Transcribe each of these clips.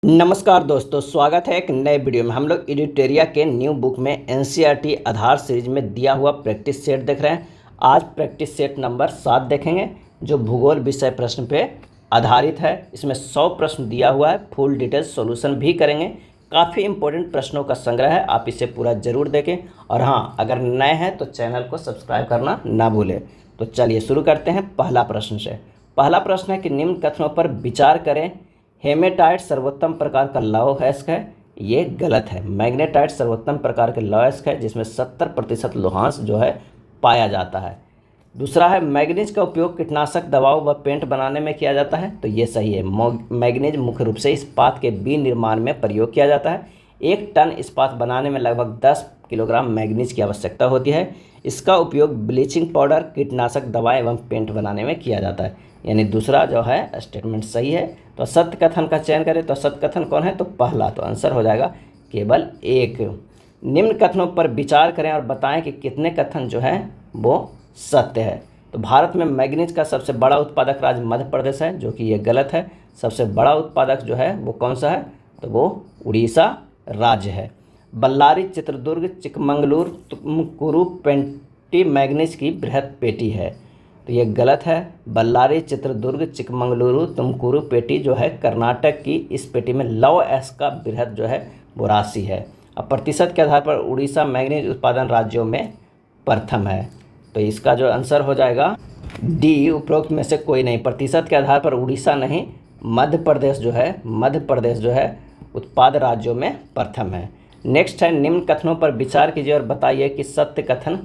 नमस्कार दोस्तों, स्वागत है एक नए वीडियो में। हम लोग एडिटोरिया के न्यू बुक में एनसीईआरटी आधार सीरीज में दिया हुआ प्रैक्टिस सेट देख रहे हैं। आज प्रैक्टिस सेट नंबर 7 देखेंगे, जो भूगोल विषय प्रश्न पे आधारित है। इसमें 100 प्रश्न दिया हुआ है, फुल डिटेल सॉल्यूशन भी करेंगे। काफ़ी इंपॉर्टेंट प्रश्नों का संग्रह है, आप इसे पूरा ज़रूर देखें। और हाँ, अगर नए हैं तो चैनल को सब्सक्राइब करना ना भूलें। तो चलिए शुरू करते हैं पहला प्रश्न से। पहला प्रश्न है कि निम्न कथनों पर विचार करें। हेमेटाइट सर्वोत्तम प्रकार का लौह अयस्क है, ये गलत है। मैग्नेटाइट सर्वोत्तम प्रकार के लौह अयस्क है जिसमें 70% लोहांश जो है पाया जाता है। दूसरा है मैग्नीज का उपयोग कीटनाशक दवाओं व पेंट बनाने में किया जाता है, तो ये सही है। मैग्नीज मुख्य रूप से इस्पात के विनिर्माण में प्रयोग किया जाता है। 1 टन इस्पात बनाने में लगभग 10 किलोग्राम मैग्नीज की आवश्यकता होती है। इसका उपयोग ब्लीचिंग पाउडर, कीटनाशक दवा एवं पेंट बनाने में किया जाता है, यानी दूसरा जो है स्टेटमेंट सही है। तो सत्य कथन का चयन करें, तो सत्य कथन कौन है? तो पहला, तो आंसर हो जाएगा केवल 1। निम्न कथनों पर विचार करें और बताएं कि कितने कथन जो है वो सत्य है। तो भारत में मैग्नीज का सबसे बड़ा उत्पादक राज्य मध्य प्रदेश है, जो कि ये गलत है। सबसे बड़ा उत्पादक जो है वो कौन सा है? तो वो उड़ीसा राज्य है। बल्लारी, चित्रदुर्ग, चिकमंगलूर, तुमकुरु पेंटी मैग्नीज की बृहद पेटी है, तो ये गलत है। बल्लारी, चित्रदुर्ग, चिकमंगलुरु, तुमकुरु पेटी जो है कर्नाटक की, इस पेटी में लौह अयस्क का बृहद जो है वो राशि है। अब प्रतिशत के आधार पर उड़ीसा मैग्नीज उत्पादन राज्यों में प्रथम है, तो इसका जो आंसर हो जाएगा डी, उपरोक्त में से कोई नहीं। प्रतिशत के आधार पर उड़ीसा नहीं, मध्य प्रदेश जो है उत्पाद राज्यों में प्रथम है। नेक्स्ट है निम्न कथनों पर विचार कीजिए और बताइए कि सत्य कथन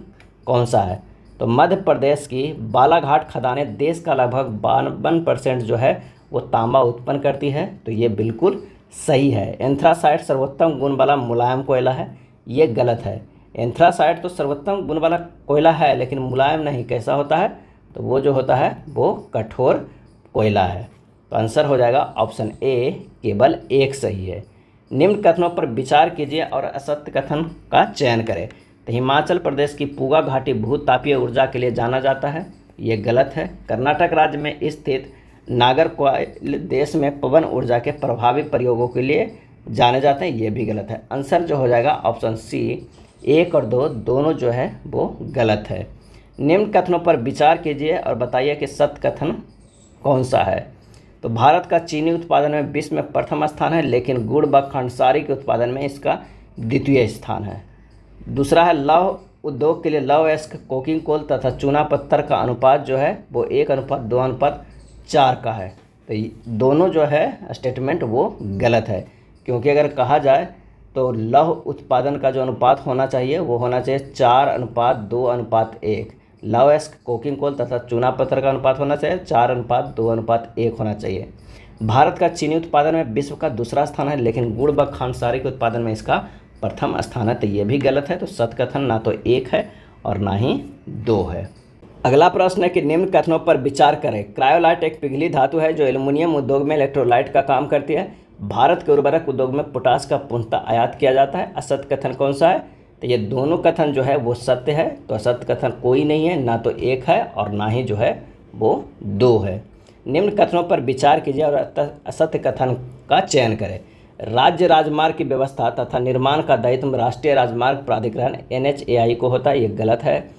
कौन सा है। तो मध्य प्रदेश की बालाघाट खदानें देश का लगभग 52% जो है वो तांबा उत्पन्न करती है, तो ये बिल्कुल सही है। एंथ्रासाइट सर्वोत्तम गुण वाला मुलायम कोयला है, ये गलत है। एंथ्रासाइट तो सर्वोत्तम गुण वाला कोयला है, लेकिन मुलायम नहीं। कैसा होता है? तो वो जो होता है वो कठोर कोयला है। तो आंसर हो जाएगा ऑप्शन ए, केवल 1 सही है। निम्न कथनों पर विचार कीजिए और असत्य कथन का चयन करें। तो हिमाचल प्रदेश की पूगा घाटी भूतापीय ऊर्जा के लिए जाना जाता है, ये गलत है। कर्नाटक राज्य में स्थित नागरकोइल देश में पवन ऊर्जा के प्रभावी प्रयोगों के लिए जाने जाते हैं, ये भी गलत है। आंसर जो हो जाएगा ऑप्शन सी, 1 और 2 दोनों जो है वो गलत है। निम्न कथनों पर विचार कीजिए और बताइए कि सत्य कथन कौन सा है। तो भारत का चीनी उत्पादन में विश्व में प्रथम स्थान है, लेकिन गुड़ व खंडसारी के उत्पादन में इसका द्वितीय स्थान है। दूसरा है लौह उद्योग के लिए लौह अयस्क, कोकिंग कोल तथा चूना पत्थर का अनुपात जो है वो 1:2:4 का है, तो दोनों जो है स्टेटमेंट वो गलत है। क्योंकि अगर कहा जाए तो लौह उत्पादन का जो अनुपात होना चाहिए वो होना चाहिए 4:2:1। लौह अयस्क, कोकिंग कोल तथा चूना पत्थर का अनुपात होना चाहिए 4:2:1 होना चाहिए। भारत का चीनी उत्पादन में विश्व का दूसरा स्थान है, लेकिन गुड़ व खांडसारी के उत्पादन में इसका प्रथम स्थान है, तो ये भी गलत है। तो सत्य कथन ना तो 1 है और ना ही 2 है। अगला प्रश्न है कि निम्न कथनों पर विचार करें। क्रायोलाइट एक पिघली धातु है जो एल्युमिनियम उद्योग में इलेक्ट्रोलाइट का काम करती है। भारत के उर्वरक उद्योग में पोटास का पूर्णतः आयात किया जाता है। असत्य कथन कौन सा है? तो ये दोनों कथन जो है वो सत्य है, तो असत्य कथन कोई नहीं है, ना तो 1 है और ना ही जो है वो 2 है। निम्न कथनों पर विचार कीजिए और असत्य कथन का चयन करें। राज्य राजमार्ग की व्यवस्था तथा निर्माण का दायित्व राष्ट्रीय राजमार्ग प्राधिकरण NHAI को होता है, ये गलत है।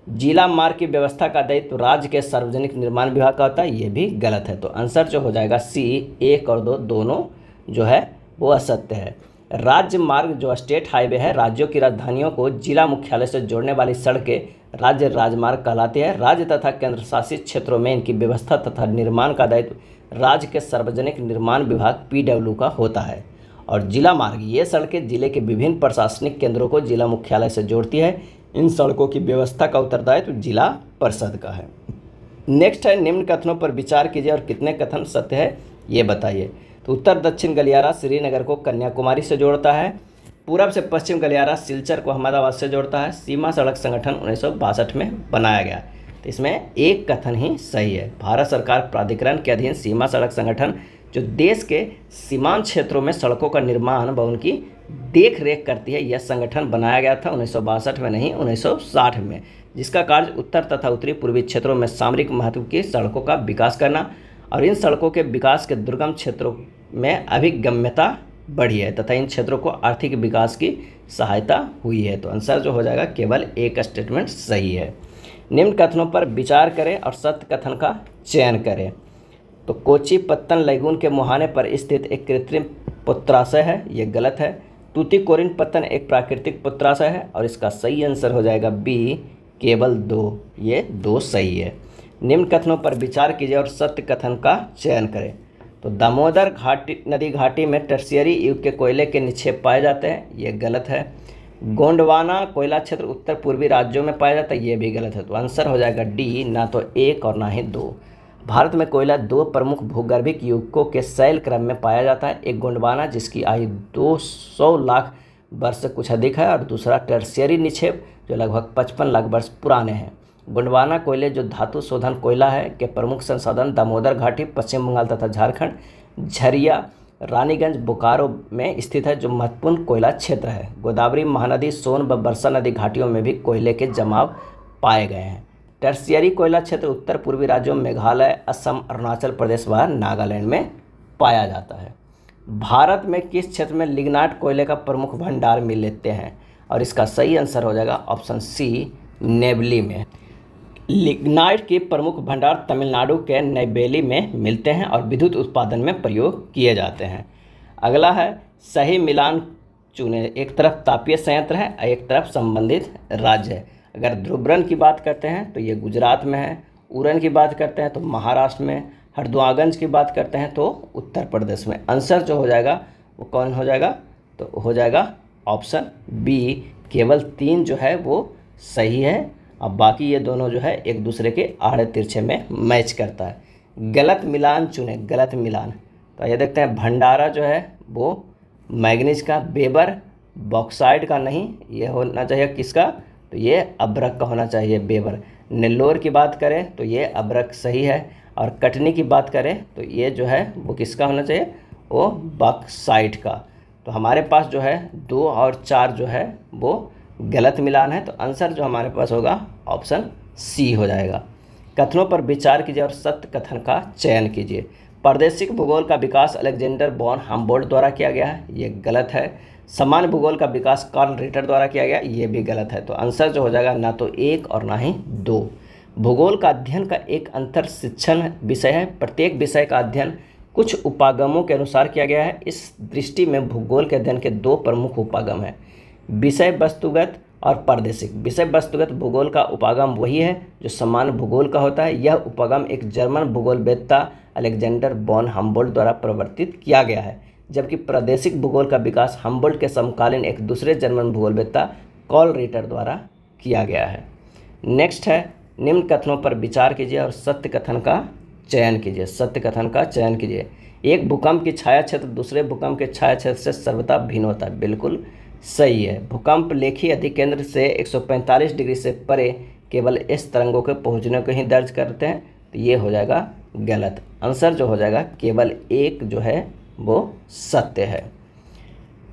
जिला मार्ग की व्यवस्था का दायित्व राज्य के सार्वजनिक निर्माण विभाग का होता है, ये भी गलत है। तो आंसर जो हो जाएगा सी, 1 और 2 दोनों जो है वो असत्य है। राज्य मार्ग जो स्टेट हाईवे है, राज्यों की राजधानियों को जिला मुख्यालय से जोड़ने वाली सड़कें राज्य राजमार्ग कहलाती है। राज्य तथा केंद्र शासित क्षेत्रों में इनकी व्यवस्था तथा निर्माण का दायित्व राज्य के सार्वजनिक निर्माण विभाग PW का होता है। और जिला मार्ग, ये सड़कें जिले के विभिन्न प्रशासनिक केंद्रों को जिला मुख्यालय से जोड़ती है। इन सड़कों की व्यवस्था का उत्तरदायित्व जिला परिषद का है। नेक्स्ट है निम्न कथनों पर विचार कीजिए और कितने कथन सत्य है ये बताइए। तो उत्तर दक्षिण गलियारा श्रीनगर को कन्याकुमारी से जोड़ता है। पूरब से पश्चिम गलियारा सिलचर को अहमदाबाद से जोड़ता है। सीमा सड़क संगठन 1962 में बनाया गया, तो इसमें 1 कथन ही सही है। भारत सरकार प्राधिकरण के अधीन सीमा सड़क संगठन जो देश के सीमांत क्षेत्रों में सड़कों का निर्माण व उनकी देख रेख करती है, यह संगठन बनाया गया था 1962 में नहीं 1960 में, जिसका कार्य उत्तर तथा उत्तरी पूर्वी क्षेत्रों में सामरिक महत्व की सड़कों का विकास करना और इन सड़कों के विकास के दुर्गम क्षेत्रों में अभिगम्यता बढ़ी है तथा इन क्षेत्रों को आर्थिक विकास की सहायता हुई है। तो आंसर जो हो जाएगा केवल एक स्टेटमेंट सही है। निम्न कथनों पर विचार करें और सत्य कथन का चयन करें। तो कोची पत्तन लैगून के मुहाने पर स्थित एक कृत्रिम पुत्राशय है, ये गलत है। तूतीकोरिन पत्तन एक प्राकृतिक पुत्राशय है और इसका सही आंसर हो जाएगा बी, केवल 2, ये 2 सही है। निम्न कथनों पर विचार कीजिए और सत्य कथन का चयन करें। तो दामोदर नदी घाटी में टर्शियरी युग के कोयले के निक्षेप पाए जाते हैं, ये गलत है। गोंडवाना कोयला क्षेत्र उत्तर पूर्वी राज्यों में पाया जाता है, ये भी गलत है। तो आंसर हो जाएगा डी, ना तो 1 और ना ही 2। भारत में कोयला 2 प्रमुख भूगर्भिक युगों के शैल क्रम में पाया जाता है, एक गोंडवाना जिसकी आयु 200 लाख वर्ष से कुछ अधिक है और दूसरा टर्शियरी निक्षेप जो लगभग 55 लाख वर्ष पुराने हैं। गोंडवाना कोयले जो धातु शोधन कोयला है के प्रमुख संसाधन दामोदर घाटी, पश्चिम बंगाल तथा झारखंड, झरिया, रानीगंज, बोकारो में स्थित है जो महत्वपूर्ण कोयला क्षेत्र है। गोदावरी महानदी, सोन व बरसा नदी घाटियों में भी कोयले के जमाव पाए गए हैं। टर्शियरी कोयला क्षेत्र उत्तर पूर्वी राज्यों में मेघालय, असम, अरुणाचल प्रदेश व नागालैंड में पाया जाता है। भारत में किस क्षेत्र में लिग्नाइट कोयले का प्रमुख भंडार मिल लेते हैं? और इसका सही आंसर हो जाएगा ऑप्शन सी, नेवली में। लिग्नाइट के प्रमुख भंडार तमिलनाडु के नेवेली में मिलते हैं और विद्युत उत्पादन में प्रयोग किए जाते हैं। अगला है सही मिलान चुने। एक तरफ तापीय संयंत्र है, एक तरफ संबंधित राज्य है। अगर ध्रुवरन की बात करते हैं तो ये गुजरात में है, उरन की बात करते हैं तो महाराष्ट्र में, हरद्वागंज की बात करते हैं तो उत्तर प्रदेश में। आंसर जो हो जाएगा वो कौन हो जाएगा? तो हो जाएगा ऑप्शन बी, केवल 3 जो है वो सही है। अब बाकी ये दोनों जो है एक दूसरे के आड़े तिरछे में मैच करता है। गलत मिलान चुने, गलत मिलान। तो ये देखते हैं भंडारा जो है वो मैग्नीज का, बेबर बॉक्साइड का नहीं, ये होना चाहिए किसका? तो ये अब्रक का होना चाहिए, बेबर। नेल्लोर की बात करें तो ये अब्रक सही है और कटनी की बात करें तो ये जो है वो किसका होना चाहिए? वो बॉक्साइट का। तो हमारे पास जो है 2 और 4 जो है वो गलत मिलान है। तो आंसर जो हमारे पास होगा ऑप्शन सी हो जाएगा। कथनों पर विचार कीजिए और सत्य कथन का चयन कीजिए। प्रादेशिक भूगोल का विकास अलेक्जेंडर वॉन हम्बोल्ट द्वारा किया गया है, ये गलत है। सामान्य भूगोल का विकास कार्ल रिटर द्वारा किया गया, ये भी गलत है। तो आंसर जो हो जाएगा ना तो 1 और ना ही 2। भूगोल का अध्ययन का एक अंतर शिक्षण विषय है। प्रत्येक विषय का अध्ययन कुछ उपागमों के अनुसार किया गया है। इस दृष्टि में भूगोल के अध्ययन के 2 प्रमुख उपागम हैं, विषय वस्तुगत और प्रादेशिक। विषय वस्तुगत भूगोल का उपागम वही है जो सामान्य भूगोल का होता है। यह उपागम एक जर्मन भूगोलवेत्ता अलेक्जेंडर वॉन हम्बोल्ट द्वारा प्रवर्तित किया गया है, जबकि प्रादेशिक भूगोल का विकास हम्बोल्ट के समकालीन एक दूसरे जर्मन भूगोलवेत्ता कार्ल रिटर द्वारा किया गया है। नेक्स्ट है निम्न कथनों पर विचार कीजिए और सत्य कथन का चयन कीजिए। सत्य कथन का चयन कीजिए। एक भूकंप की छाया क्षेत्र दूसरे भूकंप के छाया क्षेत्र से सर्वथा भिन्न होता है, बिल्कुल सही है। भूकंप लेखी अधिकेंद्र से 145 डिग्री से परे केवल इस तरंगों के पहुंचने को ही दर्ज करते हैं, तो ये हो जाएगा गलत। आंसर जो हो जाएगा केवल 1 जो है वो सत्य है।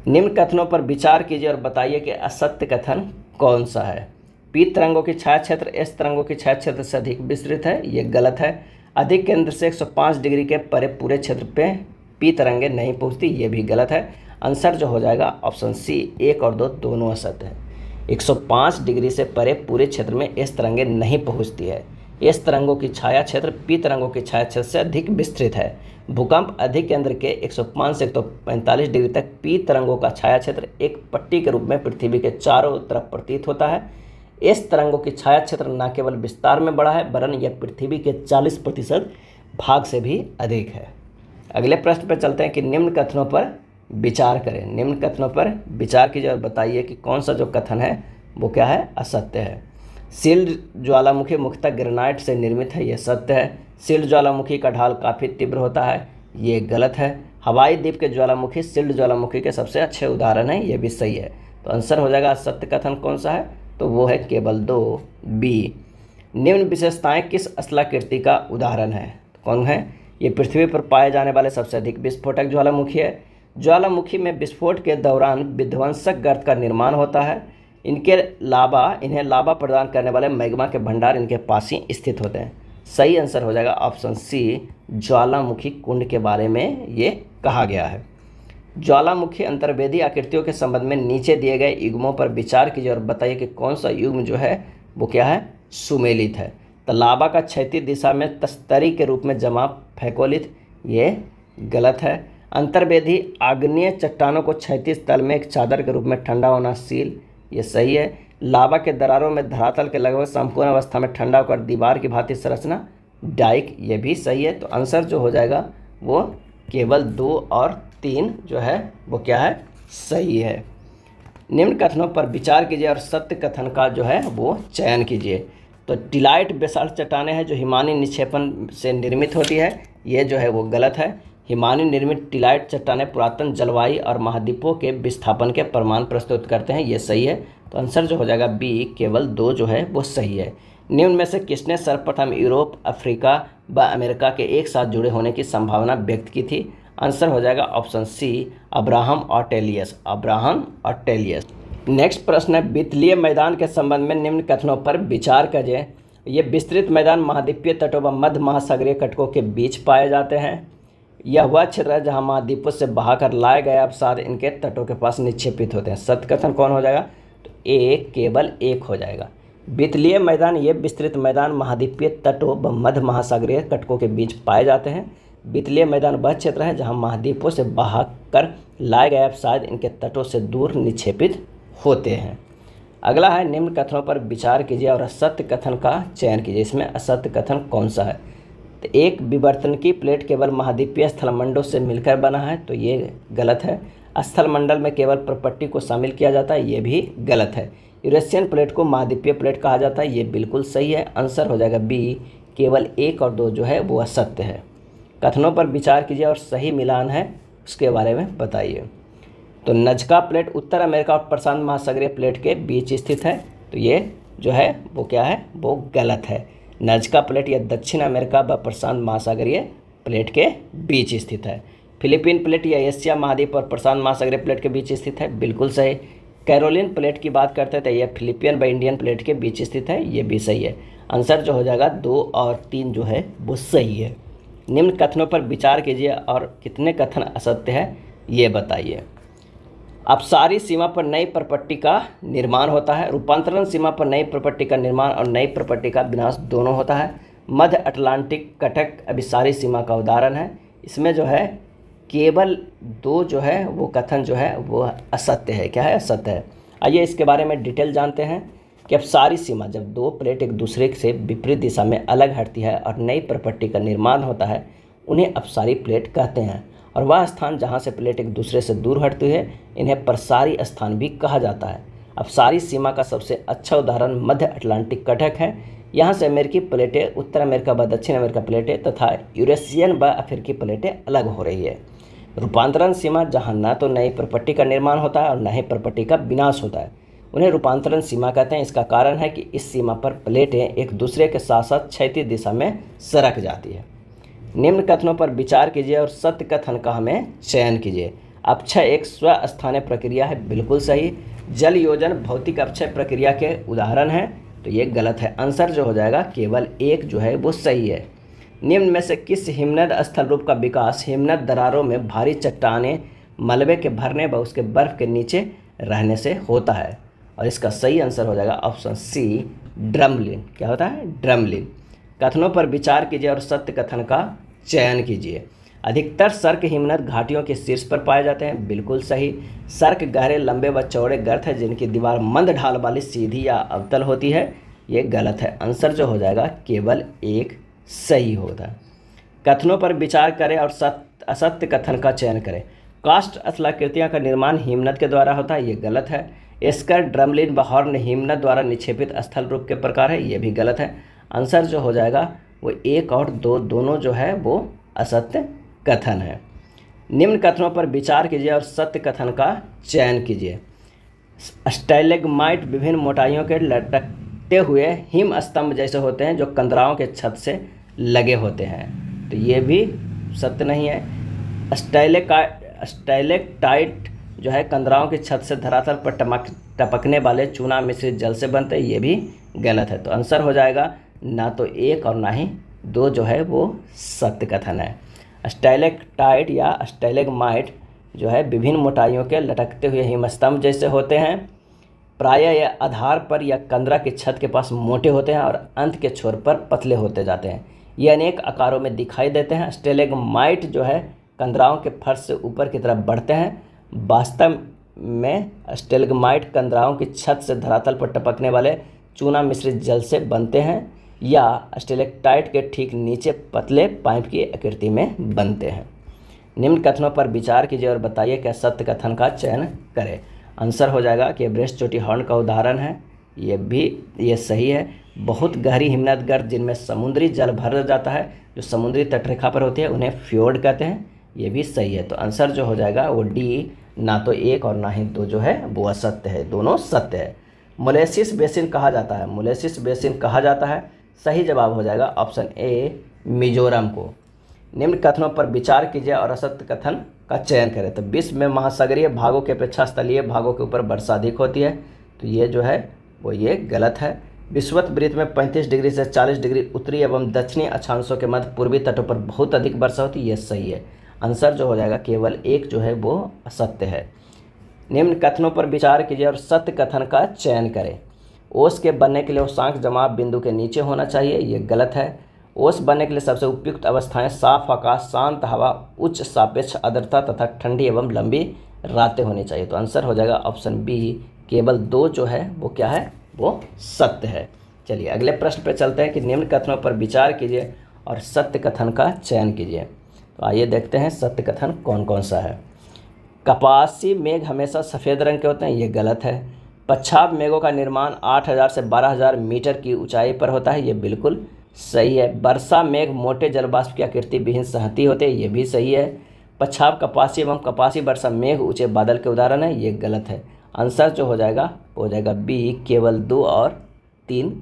निम्न कथनों पर विचार कीजिए और बताइए कि असत्य कथन कौन सा है। पी तरंगों की छाया क्षेत्र एस तरंगों की छाया क्षेत्र से अधिक विस्तृत है, ये गलत है। अधिक केंद्र से 105 डिग्री के परे पूरे क्षेत्र पे पी तरंगे नहीं पहुंचती, ये भी गलत है। आंसर जो हो जाएगा ऑप्शन सी, 1 और 2 दोनों असत्य है। 105 डिग्री से परे पूरे क्षेत्र में एस तरंगे नहीं पहुंचती है। एस तरंगों की छाया क्षेत्र पी तरंगों की छाया क्षेत्र से अधिक विस्तृत है। भूकंप अधिक केंद्र के 105 से 145 डिग्री तक पी तरंगों का छाया क्षेत्र एक पट्टी के रूप में पृथ्वी के चारों तरफ प्रतीत होता है। इस तरंगों की छाया क्षेत्र न केवल विस्तार में बड़ा है वरन यह पृथ्वी के 40% भाग से भी अधिक है। अगले प्रश्न पर चलते हैं कि निम्न कथनों पर विचार करें। निम्न कथनों पर विचार कीजिए और बताइए कि कौन सा जो कथन है वो क्या है? असत्य है। शील्ड ज्वालामुखी मुख्यतः ग्रेनाइट से निर्मित है, यह सत्य है। शील्ड ज्वालामुखी का ढाल काफ़ी तीव्र होता है, ये गलत है। हवाई द्वीप के ज्वालामुखी शील्ड ज्वालामुखी के सबसे अच्छे उदाहरण है, ये भी सही है। तो आंसर हो जाएगा सत्य कथन कौन सा है? तो वो है केवल 2 बी। निम्न विशेषताएं किस स्थलाकृति का उदाहरण है? कौन है? ये पृथ्वी पर पाए जाने वाले सबसे अधिक विस्फोटक ज्वालामुखी है। ज्वालामुखी में विस्फोट के दौरान विध्वंसक गर्त का निर्माण होता है। इन्हें लावा प्रदान करने वाले मैग्मा के भंडार इनके पास ही स्थित होते हैं। सही आंसर हो जाएगा ऑप्शन सी, ज्वालामुखी कुंड के बारे में ये कहा गया है। ज्वालामुखी अंतर्वेदी आकृतियों के संबंध में नीचे दिए गए युग्मों पर विचार कीजिए और बताइए कि कौन सा युग्म जो है वो क्या है, सुमेलित है। तो लावा का क्षैतिज दिशा में तस्तरी के रूप में जमा फैकोलित, ये गलत है। अंतर्वेदी आग्नेय चट्टानों को क्षैतिज तल में एक चादर के रूप में ठंडा होना सील, ये सही है। लावा के दरारों में धरातल के लगभग संपूर्ण अवस्था में ठंडा होकर दीवार की भांति संरचना डाइक, ये भी सही है। तो आंसर जो हो जाएगा वो केवल 2 और 3 जो है वो क्या है, सही है। निम्न कथनों पर विचार कीजिए और सत्य कथन का जो है वो चयन कीजिए। तो टिलाइट बेसाल्ट चट्टानें हैं जो हिमानी निक्षेपण से निर्मित होती है, ये जो है वो गलत है। हिमानी निर्मित टिलाइट चट्टानें पुरातन जलवायु और महाद्वीपों के विस्थापन के प्रमाण प्रस्तुत करते हैं, ये सही है। तो आंसर जो हो जाएगा बी, केवल 2 जो है वो सही है। निम्न में से किसने सर्वप्रथम यूरोप, अफ्रीका व अमेरिका के एक साथ जुड़े होने की संभावना व्यक्त की थी? आंसर हो जाएगा option C, Abraham Ortelius, Abraham Ortelius. Next प्रश्न है, वितलीय मैदान के संबंध में निम्न कथनों पर विचार करिए। ये विस्तृत मैदान महाद्वीपीय तटों व मध्य महासागरीय कटकों के बीच पाए जाते हैं। यह वह क्षेत्र है जहाँ महाद्वीपों से बहाकर लाए गए अवसाद इनके तटों के पास निक्षेपित होते हैं। सत्य कथन कौन हो जाएगा? तो ए, केवल 1 हो जाएगा। वितलीय मैदान ये विस्तृत मैदान महाद्वीपीय तटों व मध्य महासागरीय कटकों के बीच पाए जाते हैं। वितलीय मैदान वह क्षेत्र है जहाँ महाद्वीपों से बहाकर लाए गए अवसाद इनके तटों से दूर निक्षेपित होते हैं। अगला है, निम्न कथनों पर विचार कीजिए और असत्य कथन का चयन कीजिए। इसमें असत्य कथन कौन सा है? तो एक विवर्तनकी प्लेट केवल महाद्वीपीय स्थलमंडलों से मिलकर बना है, तो ये गलत है। स्थलमंडल में केवल प्रपट्टी को शामिल किया जाता है, ये भी गलत है। यूरेशियन प्लेट को महाद्वीपीय प्लेट कहा जाता है, ये बिल्कुल सही है। आंसर हो जाएगा बी, केवल 1 और 2 जो है वो असत्य है। कथनों पर विचार कीजिए और सही मिलान है उसके बारे में बताइए। तो नजका प्लेट उत्तर अमेरिका और प्रशांत महासागरीय प्लेट के बीच स्थित है, तो ये जो है वो क्या है, वो गलत है। नजका प्लेट यह दक्षिण अमेरिका व प्रशांत महासागरीय प्लेट के बीच स्थित है। फिलीपीन प्लेट यह एशिया महाद्वीप और प्रशांत महासागरीय प्लेट के बीच स्थित है, बिल्कुल सही। कैरोलिन प्लेट की बात करते थे, यह फिलिपियन व इंडियन प्लेट के बीच स्थित है, ये भी सही है। आंसर जो हो जाएगा 2 और 3 जो है वो सही है। निम्न कथनों पर विचार कीजिए और कितने कथन असत्य है ये बताइए। अपसारी सीमा पर नई प्रपट्टी का निर्माण होता है। रूपांतरण सीमा पर नई प्रपट्टी का निर्माण और नई प्रपट्टी का विनाश दोनों होता है। मध्य अटलांटिक कटक अभिसारी सीमा का उदाहरण है। इसमें जो है केवल 2 जो है वो कथन जो है वो असत्य है। क्या है? असत्य है। आइए इसके बारे में डिटेल जानते हैं कि अपसारी सीमा, जब 2 प्लेट एक दूसरे से विपरीत दिशा में अलग हटती है और नई प्रपट्टी का निर्माण होता है, उन्हें अपसारी प्लेट कहते हैं। और वह स्थान जहाँ से प्लेट एक दूसरे से दूर हटती है इन्हें प्रसारी स्थान भी कहा जाता है। अपसारी सीमा का सबसे अच्छा उदाहरण मध्य अटलांटिक कटक है। यहाँ से अमेरिकी प्लेटें उत्तर अमेरिका व दक्षिण अमेरिका प्लेटें तथा यूरेशियन व अफ्रीकी प्लेटें अलग हो रही है। रूपांतरण सीमा, जहाँ न तो नई प्रपट्टी का निर्माण होता है और न ही प्रपट्टी का विनाश होता है, उन्हें रूपांतरण सीमा कहते हैं। इसका कारण है कि इस सीमा पर प्लेटें एक दूसरे के साथ साथ क्षैतिज दिशा में सरक जाती है। निम्न कथनों पर विचार कीजिए और सत्य कथन का हमें चयन कीजिए। अपक्षय एक स्वस्थानीय प्रक्रिया है, बिल्कुल सही। जल योजन भौतिक अपक्षय प्रक्रिया के उदाहरण है, तो ये गलत है। आंसर जो हो जाएगा केवल 1 जो है वो सही है। निम्न में से किस हिमनद स्थल रूप का विकास हिमनद दरारों में भारी चट्टानें मलबे के भरने व उसके बर्फ के नीचे रहने से होता है? और इसका सही आंसर हो जाएगा ऑप्शन सी, ड्रमलिन। क्या होता है? ड्रमलिन। कथनों पर विचार कीजिए और सत्य कथन का चयन कीजिए। अधिकतर सर्क हिमनद घाटियों के शीर्ष पर पाए जाते हैं, बिल्कुल सही। सर्क गहरे, लंबे व चौड़े गर्त है जिनकी दीवार मंद ढाल वाली, सीधी या अवतल होती है, ये गलत है। आंसर जो हो जाएगा केवल 1 सही होता है। कथनों पर विचार करें और असत्य कथन का चयन करें। कास्ट स्थलाकृतियाँ का निर्माण हिमनद के द्वारा होता है, ये गलत है। एस्कर, ड्रमलिन व हॉर्न हिमनद द्वारा निक्षेपित स्थल रूप के प्रकार है, ये भी गलत है। आंसर जो हो जाएगा वो 1 और 2 दोनों जो है वो असत्य कथन है। निम्न कथनों पर विचार कीजिए और सत्य कथन का चयन कीजिए। स्टैलेग्माइट विभिन्न मोटाइयों के लटकते हुए हिम स्तंभ जैसे होते हैं जो कंदराओं के छत से लगे होते हैं, तो ये भी सत्य नहीं है। स्टैलेक्टाइट जो है कंदराओं की छत से धरातल पर टपकने वाले चूना मिश्रित जल से बनते हैं, ये भी गलत है। तो आंसर हो जाएगा ना तो 1 और ना ही 2 जो है वो सत्य कथन है। स्टैलेक्टाइट या स्टैलेग्माइट जो है विभिन्न मोटाइयों के लटकते हुए हिमस्तंभ जैसे होते हैं। प्रायः यह आधार पर या कंदरा की छत के पास मोटे होते हैं और अंत के छोर पर पतले होते जाते हैं। ये अनेक आकारों में दिखाई देते हैं। स्टैलेग्माइट जो है कंदराओं के फर्श से ऊपर की तरफ बढ़ते हैं। वास्तव में स्टैलेग्माइट कंदराओं की छत से धरातल पर टपकने वाले चूना मिश्रित जल से बनते हैं या स्टैलेक्टाइट के ठीक नीचे पतले पाइप की आकृति में बनते हैं। निम्न कथनों पर विचार कीजिए और बताइए क्या सत्य कथन का चयन करें। आंसर हो जाएगा कि एवरेस्ट चोटी हॉर्न का उदाहरण है, ये सही है। बहुत गहरी हिमनद गर्त जिनमें समुद्री जल भर जाता है, जो समुद्री तटरेखा पर होती है, उन्हें फ्योर्ड कहते हैं, ये भी सही है। तो आंसर जो हो जाएगा वो डी, ना तो 1 और ना ही 2 जो है वो असत्य है, दोनों सत्य है। मोलेसिस बेसिन कहा जाता है, मोलेसिस बेसिन कहा जाता है, सही जवाब हो जाएगा ऑप्शन ए मिजोरम को। निम्न कथनों पर विचार कीजिए और असत्य कथन का चयन करें। तो विश्व में महासागरीय भागों की अपेक्षा स्थलीय भागों के ऊपर वर्षा अधिक होती है, तो ये जो है वो ये गलत है। विषुवत वृत्त में 35 डिग्री से 40 डिग्री उत्तरी एवं दक्षिणी अक्षांशों के मध्य पूर्वी तटों पर बहुत अधिक वर्षा होती है, ये सही है। आंसर जो हो जाएगा केवल 1 जो है वो असत्य है। निम्न कथनों पर विचार कीजिए और सत्य कथन का चयन करें। ओस के बनने के लिए उष्मांक जमाव बिंदु के नीचे होना चाहिए, ये गलत है। ओस बनने के लिए सबसे उपयुक्त अवस्थाएं साफ आकाश, शांत हवा, उच्च सापेक्ष आर्द्रता तथा ठंडी एवं लंबी रातें होनी चाहिए। तो आंसर हो जाएगा ऑप्शन बी, केवल 2 जो है वो क्या है, वो सत्य है। चलिए अगले प्रश्न पर चलते हैं कि निम्न कथनों पर विचार कीजिए और सत्य कथन का चयन कीजिए। तो आइए देखते हैं सत्य कथन कौन कौन सा है। कपासी मेघ हमेशा सफ़ेद रंग के होते हैं, ये गलत है। पच्छाद मेघों का निर्माण 8000 से 12000 मीटर की ऊंचाई पर होता है, ये बिल्कुल सही है। वर्षा मेघ मोटे जलवाष्प की आकृति विहीन संहति होते हैं, ये भी सही है। पच्छाद कपासी एवं कपासी वर्षा मेघ ऊंचे बादल के उदाहरण है, ये गलत है। आंसर जो हो जाएगा बी, केवल 2 और 3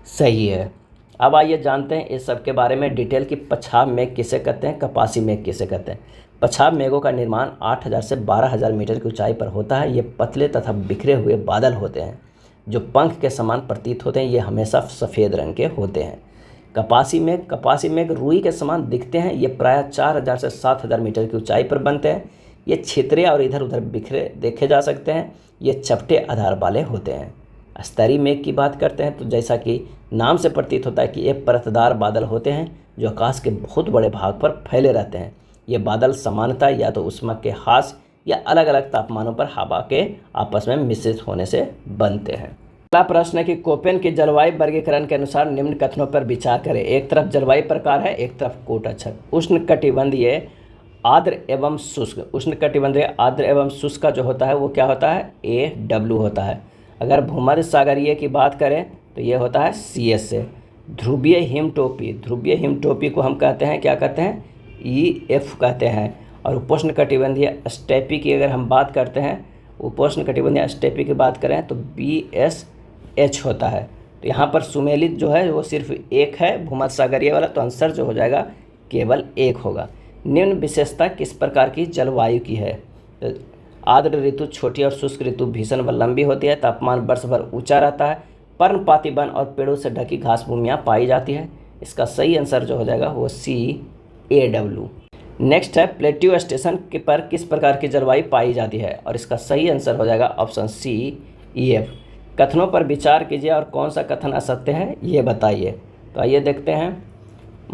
सही है। अब आइए जानते हैं इस सब के बारे में डिटेल कि पच्छाद मेघ किसे कहते हैं, कपासी मेघ किसे कहते हैं। पच्छाद मेघों का निर्माण 8000 से 12000 मीटर की ऊंचाई पर होता है। ये पतले तथा बिखरे हुए बादल होते हैं जो पंख के समान प्रतीत होते हैं। ये हमेशा सफ़ेद रंग के होते हैं। कपासी मेघ रुई के समान दिखते हैं। ये प्रायः 4000 से 7000 मीटर की ऊंचाई पर बनते हैं। ये छितरे और इधर उधर बिखरे देखे जा सकते हैं। ये चपटे आधार वाले होते हैं। स्तरीय मेघ की बात करते हैं तो जैसा कि नाम से प्रतीत होता है कि ये परतदार बादल होते हैं जो आकाश के बहुत बड़े भाग पर फैले रहते हैं। ये बादल सामान्यतः या तो ऊष्मा के ह्रास या अलग अलग तापमानों पर हवा के आपस में मिश्रित होने से बनते हैं। अगला प्रश्न है कि कोपेन के जलवायु वर्गीकरण के अनुसार निम्न कथनों पर विचार करें। एक तरफ जलवायु प्रकार है, एक तरफ कोट अक्षर। उष्णकटिबंधीय आर्द्र एवं शुष्क, उष्णकटिबंधीय आर्द्र एवं शुष्क का जो होता है वो क्या होता है, AW होता है। अगर भूमध्य सागरीय की बात करें तो ये होता है CS से। ध्रुवीय हिमटोपी को हम कहते हैं, क्या कहते हैं, EF कहते हैं। और उपोष्णकटिबंधीय स्टेपी की अगर हम बात करते हैं, उपोष्णकटिबंधीय स्टेपी की बात करें तो BSH होता है। तो यहाँ पर सुमेलित जो है वो सिर्फ 1 है, भूमध्य सागरीय वाला। तो आंसर जो हो जाएगा केवल 1 होगा। निम्न विशेषता किस प्रकार की जलवायु की है। तो आर्द्र ऋतु छोटी और शुष्क ऋतु भीषण व लंबी होती है। तापमान वर्ष भर ऊंचा रहता है। पर्णपाती वन और पेड़ों से ढकी घास भूमियाँ पाई जाती है। इसका सही आंसर जो हो जाएगा वो CAW। नेक्स्ट है प्लेट्यू स्टेशन पर किस प्रकार की जलवायु पाई जाती है, और इसका सही आंसर हो जाएगा ऑप्शन CEF। कथनों पर विचार कीजिए और कौन सा कथन असत्य है ये बताइए। तो आइए देखते हैं।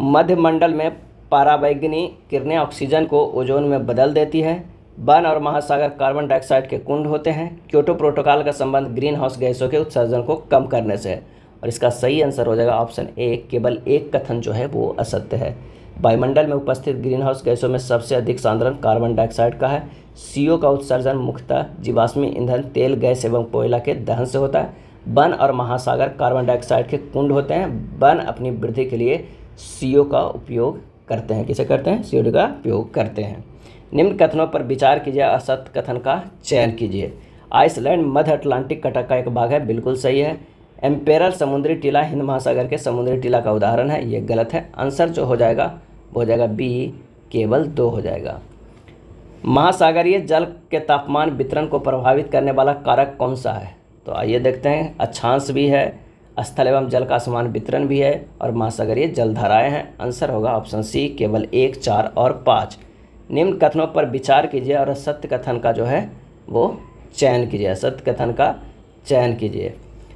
मध्यमंडल में पराबैंगनी किरणें ऑक्सीजन को ओजोन में बदल देती है। वन और महासागर कार्बन डाइऑक्साइड के कुंड होते हैं। क्योटो प्रोटोकॉल का संबंध ग्रीन हाउस गैसों के उत्सर्जन को कम करने से है, और इसका सही आंसर हो जाएगा ऑप्शन A, केवल 1 कथन जो है वो असत्य है। वायुमंडल में उपस्थित ग्रीन हाउस गैसों में सबसे अधिक सांद्रण कार्बन डाइऑक्साइड का है। CO का उत्सर्जन मुख्यतः जीवाश्मी ईंधन, तेल, गैस एवं कोयला के दहन से होता है। वन और महासागर कार्बन डाइऑक्साइड के कुंड होते हैं। वन अपनी वृद्धि के लिए CO का उपयोग करते हैं। किसे करते हैं, CO का उपयोग करते हैं। निम्न कथनों पर विचार कीजिए, असत्य कथन का चयन कीजिए। आइसलैंड मध्य अटलांटिक तट का एक भाग है, बिल्कुल सही है। एम्पेरर समुद्री टीला हिंद महासागर के समुद्री टीला का उदाहरण है, ये गलत है। आंसर जो हो जाएगा वो हो जाएगा B, केवल 2 हो जाएगा। महासागरीय जल के तापमान वितरण को प्रभावित करने वाला कारक कौन सा है। तो आइए देखते हैं। अक्षांश भी है, स्थल एवं जल का समान वितरण भी है और महासागरीय जलधाराएं हैं। आंसर होगा ऑप्शन सी केवल 1, 4 और 5। निम्न कथनों पर विचार कीजिए और सत्य कथन का जो है वो चयन कीजिए, सत्य कथन का चयन कीजिए।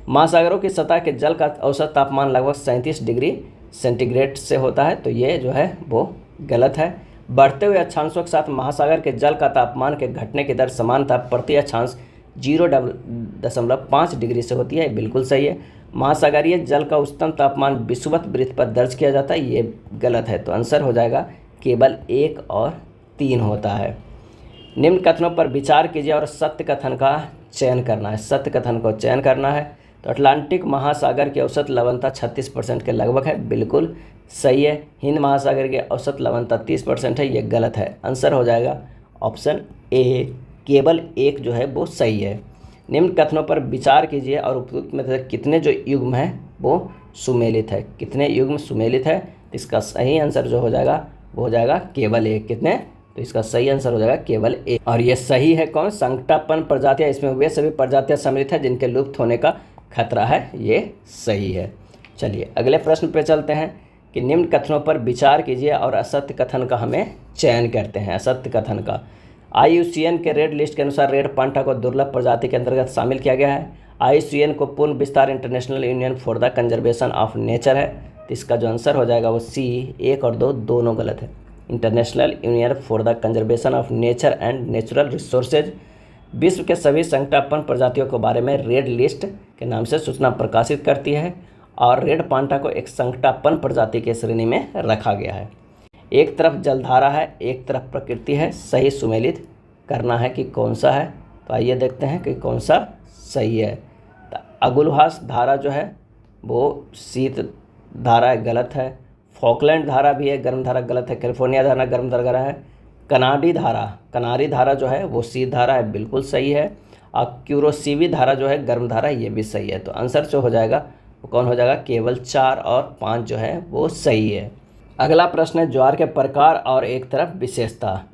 महासागरों की सतह के जल का औसत तापमान लगभग 37 डिग्री सेंटीग्रेड से होता है, तो ये जो है वो गलत है। बढ़ते हुए अक्षांशों के साथ महासागर के जल का तापमान के घटने की दर समानतः प्रति अक्षांश 0.5 डिग्री से होती है, बिल्कुल सही है। महासागरीय जल का उच्चतम तापमान विषुवत वृत्त पर दर्ज किया जाता है, ये गलत है। तो आंसर हो जाएगा केवल 1 और 3 होता है। निम्न कथनों पर विचार कीजिए और सत्य कथन का चयन करना है, सत्य कथन को चयन करना है। तो अटलांटिक महासागर की औसत लवणता 36% के लगभग है, बिल्कुल सही है। हिंद महासागर की औसत लवणता 30% है, ये गलत है। आंसर हो जाएगा ऑप्शन ए केवल 1 जो है वो सही है। निम्न कथनों पर विचार कीजिए और उपयुक्त में से कितने जो युग्म है वो सुमेलित है, कितने युग्म सुमेलित है। तो इसका सही आंसर जो हो जाएगा वो हो जाएगा केवल 1। कितने? तो इसका सही आंसर हो जाएगा केवल 1। और ये सही है कौन? संकटापन्न प्रजातियाँ, इसमें वे सभी प्रजातियाँ सम्मिलित हैं जिनके लुप्त होने का खतरा है, ये सही है। चलिए अगले प्रश्न पे चलते हैं कि निम्न कथनों पर विचार कीजिए और असत्य कथन का हमें चयन करते हैं। असत्य कथन का IUCN के रेड लिस्ट के अनुसार रेड पांडा को दुर्लभ प्रजाति के अंतर्गत शामिल किया गया है। IUCN को पूर्ण विस्तार international union for the conservation of nature है। तो इसका जो आंसर हो जाएगा वो सी 1 और 2 दोनों गलत है। International union for the conservation of nature and natural resources विश्व के सभी संकटापन्न प्रजातियों के बारे में रेड लिस्ट के नाम से सूचना प्रकाशित करती है और रेड पांडा को एक संकटापन्न प्रजाति के श्रेणी में रखा गया है। एक तरफ जलधारा है, एक तरफ प्रकृति है, सही सुमेलित करना है कि कौन सा है। तो आइए देखते हैं कि कौन सा सही है। तो अगुलहास धारा जो है वो शीत धारा गलत है। फॉकलैंड धारा भी है, गर्म धारा गलत है। कैलिफोर्निया धारा गर्म धारा है। कनारी धारा जो है वो शीत धारा है, बिल्कुल सही है। और क्यूरोसीवी धारा जो है गर्म धारा, ये भी सही है। तो आंसर जो हो जाएगा वो कौन हो जाएगा? केवल 4 और 5 जो है वो सही है। अगला प्रश्न है ज्वार के प्रकार और एक तरफ विशेषता।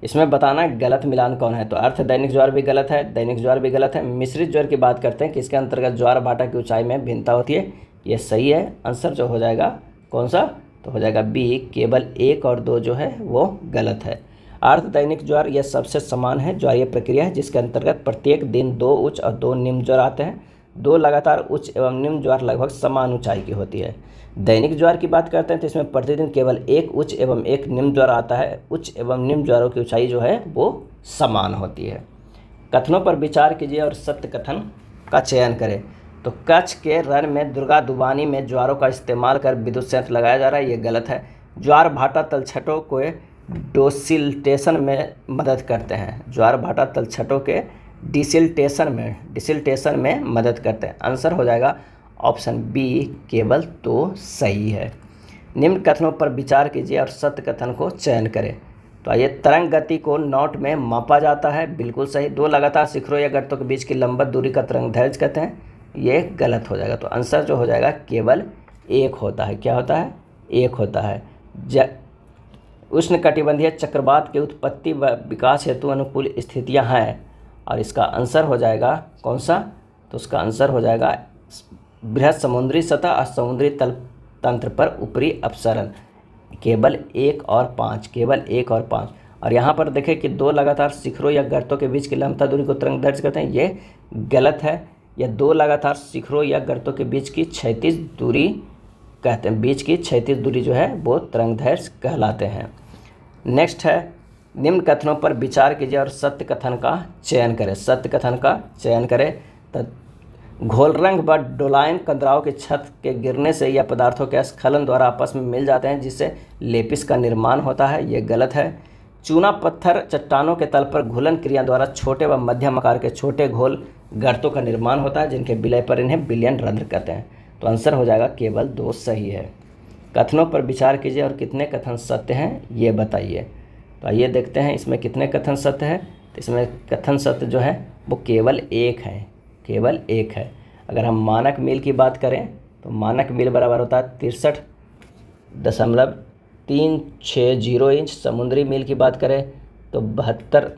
इसमें बताना गलत मिलान कौन है। तो अर्थ दैनिक ज्वार भी गलत है, दैनिक ज्वार भी गलत है। मिश्रित ज्वार की बात करते हैं कि इसके अंतर्गत ज्वार भाटा की ऊंचाई में भिन्नता होती है, ये सही है। आंसर जो हो जाएगा कौन सा? तो हो जाएगा बी केवल 1 और 2 जो है वो गलत है। अर्थ दैनिक ज्वार यह सबसे समान है ज्वारीय प्रक्रिया है जिसके अंतर्गत प्रत्येक दिन 2 उच्च और 2 निम्न ज्वार आते हैं। 2 लगातार उच्च एवं निम्न ज्वार लगभग समान ऊंचाई की होती है। दैनिक ज्वार की बात करते हैं तो इसमें प्रतिदिन केवल 1 उच्च एवं 1 निम्न ज्वार आता है। उच्च एवं निम्न ज्वारों की ऊंचाई जो है वो समान होती है। कथनों पर विचार कीजिए और सत्य कथन का चयन करें। तो कच्छ के रण में दुर्गा दुबानी में ज्वारों का इस्तेमाल कर विद्युत संयंत्र लगाया जा रहा है, ये गलत है। ज्वार भाटा तलछटों को डिसिल्टेशन में मदद करते हैं। ज्वार भाटा तलछटों के डिसिल्टेशन में मदद करते हैं। आंसर हो जाएगा ऑप्शन बी केवल 2 सही है। निम्न कथनों पर विचार कीजिए और सत्य कथन को चयन करें। तो आइए तरंग गति को नॉट में मापा जाता है, बिल्कुल सही। 2 लगातार शिखरों या गर्तों के बीच की लंबत दूरी का तरंग दैर्घ्य कहते हैं, ये गलत हो जाएगा। तो आंसर जो हो जाएगा केवल 1 होता है। क्या होता है? 1 होता है। उष्णकटिबंधीय चक्रवात की उत्पत्ति व विकास हेतु अनुकूल स्थितियां हैं और इसका आंसर हो जाएगा कौन सा? तो उसका आंसर हो जाएगा बृहद समुद्री सतह और समुद्री तल तंत्र पर ऊपरी अपसरण। केवल 1 और 5, केवल 1 और 5। और यहाँ पर देखें कि 2 लगातार शिखरों या गर्तों के बीच की लंबता दूरी को तरंग दैर्घ्य कहते हैं, ये गलत है। या 2 लगातार शिखरों या गर्तों के बीच की क्षैतिज दूरी कहते हैं, बीच की क्षैतिज दूरी जो है वो तरंग दैर्घ्य कहलाते हैं। नेक्स्ट है निम्न कथनों पर विचार कीजिए और सत्य कथन का चयन करें। सत्य कथन का चयन करें। तो घोलरंग व डोलायन कंदराओं की छत के गिरने से या पदार्थों के स्खलन द्वारा आपस में मिल जाते हैं जिससे लेपिस का निर्माण होता है, ये गलत है। चूना पत्थर चट्टानों के तल पर घुलन क्रिया द्वारा छोटे व मध्यम आकार के छोटे घोल गर्तों का निर्माण होता है जिनके विलय पर इन्हें विलयन रंध्र कहते हैं। तो आंसर हो जाएगा केवल 2 सही है। कथनों पर विचार कीजिए और कितने कथन सत्य हैं ये बताइए। तो आइए देखते हैं इसमें कितने कथन सत्य है। तो इसमें कथन सत्य जो है वो केवल 1 है, केवल 1 है। अगर हम मानक मील की बात करें तो मानक मील बराबर होता है 63.360 इंच। समुद्री मील की बात करें तो 72।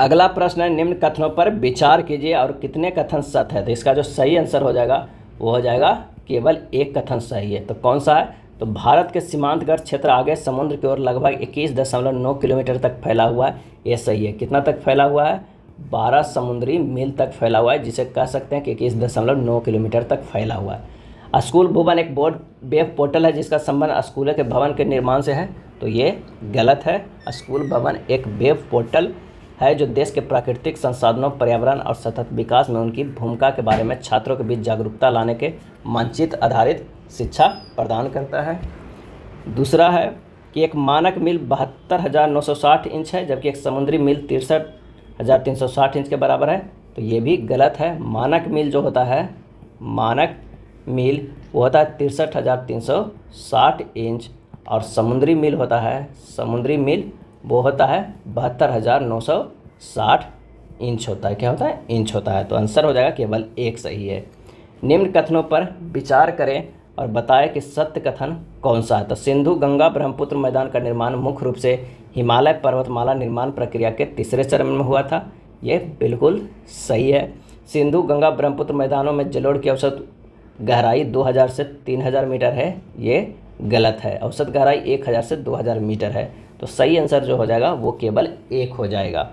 अगला प्रश्न है, निम्न कथनों पर विचार कीजिए और कितने कथन सत्य है। तो इसका जो सही आंसर हो जाएगा वो हो जाएगा केवल एक कथन सही है। तो कौन सा है? तो भारत के सीमांतगढ़ क्षेत्र आगे समुद्र की ओर लगभग 21.9 किलोमीटर तक फैला हुआ है, ये सही है। कितना तक फैला हुआ है? 12 समुद्री मील तक फैला हुआ है, जिसे कह सकते हैं कि 21.9 किलोमीटर तक फैला हुआ है। स्कूल भवन एक बोर्ड वेब पोर्टल है जिसका संबंध स्कूलों के भवन के निर्माण से है, तो ये गलत है। स्कूल भवन एक वेब पोर्टल है जो देश के प्राकृतिक संसाधनों, पर्यावरण और सतत विकास में उनकी भूमिका के बारे में छात्रों के बीच जागरूकता लाने के मानचित्र आधारित शिक्षा प्रदान करता है। दूसरा है कि एक मानक मील 72,960 इंच है, जबकि एक समुद्री मील 63,360 इंच के बराबर है, तो ये भी गलत है। मानक मील जो होता है, मानक मील वो होता है 63,360 इंच, और समुद्री मील होता है, समुद्री मील वो होता है 72,960 इंच होता है। क्या होता है? इंच होता है। तो आंसर हो जाएगा केवल एक सही है। निम्न कथनों पर विचार करें और बताएं कि सत्य कथन कौन सा है। तो सिंधु गंगा ब्रह्मपुत्र मैदान का निर्माण मुख्य रूप से हिमालय पर्वतमाला निर्माण प्रक्रिया के तीसरे चरण में हुआ था, ये बिल्कुल सही है। सिंधु गंगा ब्रह्मपुत्र मैदानों में जलोढ़ की औसत गहराई 2000 से 3000 मीटर है, ये गलत है। औसत गहराई 1000 से 2000 मीटर है। तो सही आंसर जो हो जाएगा वो केवल एक हो जाएगा।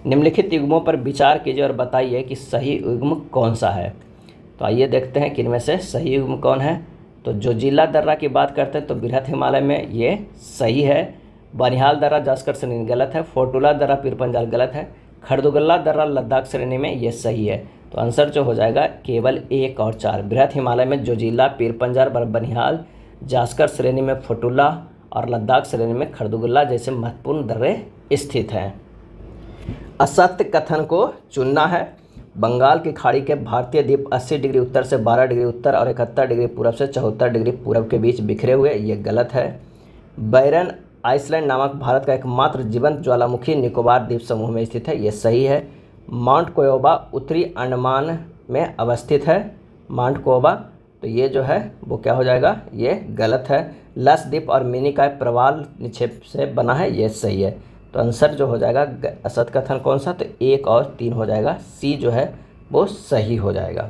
निम्नलिखित युग्मों पर विचार कीजिए और बताइए कि सही युग्म कौन सा है। तो आइए देखते हैं कि इनमें से सही युग्म कौन है। तो जो जिला दर्रा की बात करते हैं तो बृहत हिमालय में ये सही है। बनिहाल दर्रा जास्कर श्रेणी गलत है। फोटुला दर्रा पीर पंजाल गलत है। खरदुगल्ला दर्रा लद्दाख श्रेणी में ये सही है। तो आंसर जो हो जाएगा केवल 1 और 4। बृहत हिमालय में जो जिला पीर पंजाल बनिहाल जास्कर श्रेणी में फोटुला और लद्दाख श्रेणी में खरदुगल्ला जैसे महत्वपूर्ण दर्रे स्थित हैं। असत्य कथन को चुनना है। बंगाल की खाड़ी के भारतीय द्वीप 80 डिग्री उत्तर से 12 डिग्री उत्तर और 71 डिग्री पूरब से 74 डिग्री पूरब के बीच बिखरे हुए, ये गलत है। बैरन आइसलैंड नामक भारत का एकमात्र जीवंत ज्वालामुखी निकोबार द्वीप समूह में स्थित है, ये सही है। माउंट कोयोबा उत्तरी अंडमान में अवस्थित है, माउंट कोयोबा, तो ये जो है वो क्या हो जाएगा? ये गलत है। लक्षद्वीप और मिनिकॉय प्रवाल निक्षेप से बना है, ये सही है। तो आंसर जो हो जाएगा असत कथन कौन सा? तो 1 और 3 हो जाएगा। सी जो है वो सही हो जाएगा।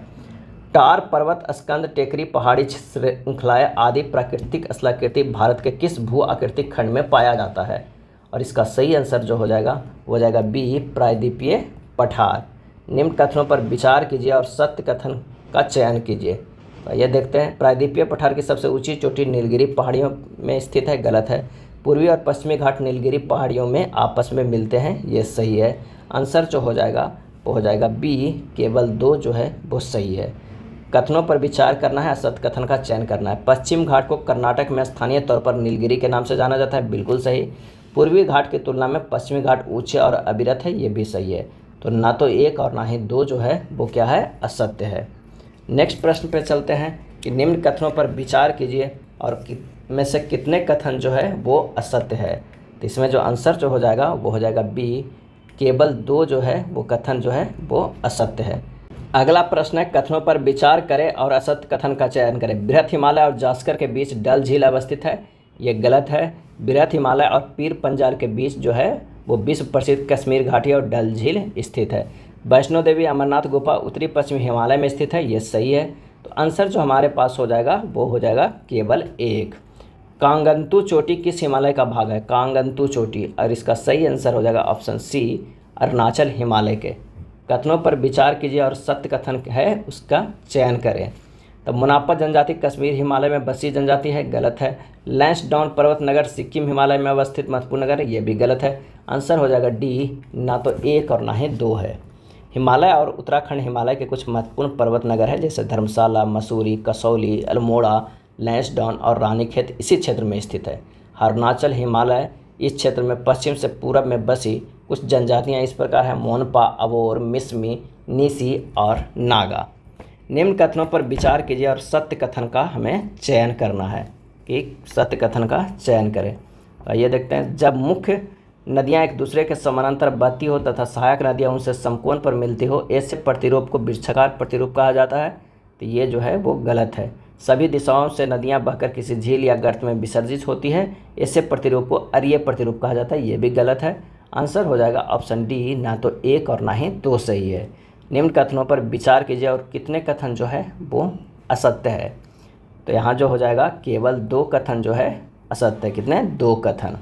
टार पर्वत, स्कंद, टेकरी, पहाड़ी श्रृंखलाएँ आदि प्राकृतिक स्थलाकृति भारत के किस भू आकृतिक खंड में पाया जाता है? और इसका सही आंसर जो हो जाएगा वो हो जाएगा बी, प्रायद्वीपीय पठार। निम्न कथनों पर विचार कीजिए और सत्य कथन का चयन कीजिए। ये देखते हैं। प्रायद्वीपीय पठार की सबसे ऊंची चोटी नीलगिरी पहाड़ियों में स्थित है, गलत है। पूर्वी और पश्चिमी घाट नीलगिरी पहाड़ियों में आपस में मिलते हैं, ये सही है। आंसर जो हो जाएगा वो हो जाएगा बी, केवल 2 जो है वो सही है। कथनों पर विचार करना है, असत्य कथन का चयन करना है। पश्चिम घाट को कर्नाटक में स्थानीय तौर पर नीलगिरी के नाम से जाना जाता है, बिल्कुल सही। पूर्वी घाट की तुलना में पश्चिमी घाट ऊँचे और अविरत है, ये भी सही है। तो ना तो 1 और ना ही 2 जो है वो क्या है? असत्य है। नेक्स्ट प्रश्न पे चलते हैं कि निम्न कथनों पर विचार कीजिए और में से कितने कथन जो है वो असत्य है। तो इसमें जो आंसर जो हो जाएगा वो हो जाएगा बी, केवल 2 जो है वो कथन जो है वो असत्य है। अगला प्रश्न है, कथनों पर विचार करें और असत्य कथन का चयन करें। बृहत हिमालय और जास्कर के बीच डल झील अवस्थित है, ये गलत है। बृहत हिमालय और पीर पंजाल के बीच जो है वो विश्व प्रसिद्ध कश्मीर घाटी और डल झील स्थित है। वैष्णो देवी अमरनाथ गुफा उत्तरी पश्चिमी हिमालय में स्थित है, ये सही है। तो आंसर जो हमारे पास हो जाएगा वो हो जाएगा केवल 1। कांगंतु चोटी किस हिमालय का भाग है? कांगंतु चोटी, और इसका सही आंसर हो जाएगा ऑप्शन सी, अरुणाचल हिमालय के। कथनों पर विचार कीजिए और सत्य कथन है उसका चयन करें। तो मुनापा जनजाति कश्मीर हिमालय में बसी जनजाति है, गलत है। लैंसडाउन पर्वत नगर सिक्किम हिमालय में अवस्थित महत्वपूर्ण नगर है, ये भी गलत है। आंसर हो जाएगा डी, ना तो 1 और ना ही 2 है। हिमालय और उत्तराखंड हिमालय के कुछ महत्वपूर्ण पर्वत नगर है, जैसे धर्मशाला, मसूरी, कसौली, अल्मोड़ा, लैंसडाउन और रानीखेत इसी क्षेत्र में स्थित है। अरुणाचल हिमालय इस क्षेत्र में पश्चिम से पूरब में बसी कुछ जनजातियां इस प्रकार हैं: मोनपा, अबोर, मिसमी, नीसी और नागा। निम्न कथनों पर विचार कीजिए और सत्य कथन का हमें चयन करना है कि सत्य कथन का चयन करें। आइए देखते हैं। जब मुख्य नदियां एक दूसरे के समानांतर बहती हो तथा सहायक नदियां उनसे समकोण पर मिलती हो, ऐसे प्रतिरूप को वृक्षाकार प्रतिरूप कहा जाता है। तो ये जो है वो गलत है। सभी दिशाओं से नदियां बहकर किसी झील या गर्त में विसर्जित होती है, ऐसे प्रतिरूप को अरीय प्रतिरूप कहा जाता है, ये भी गलत है। आंसर हो जाएगा ऑप्शन डी, ना तो एक और ना ही दो सही है। निम्न कथनों पर विचार कीजिए और कितने कथन जो है वो असत्य है। तो यहाँ जो हो जाएगा केवल 2 कथन जो है असत्य है। कितने? 2 कथन।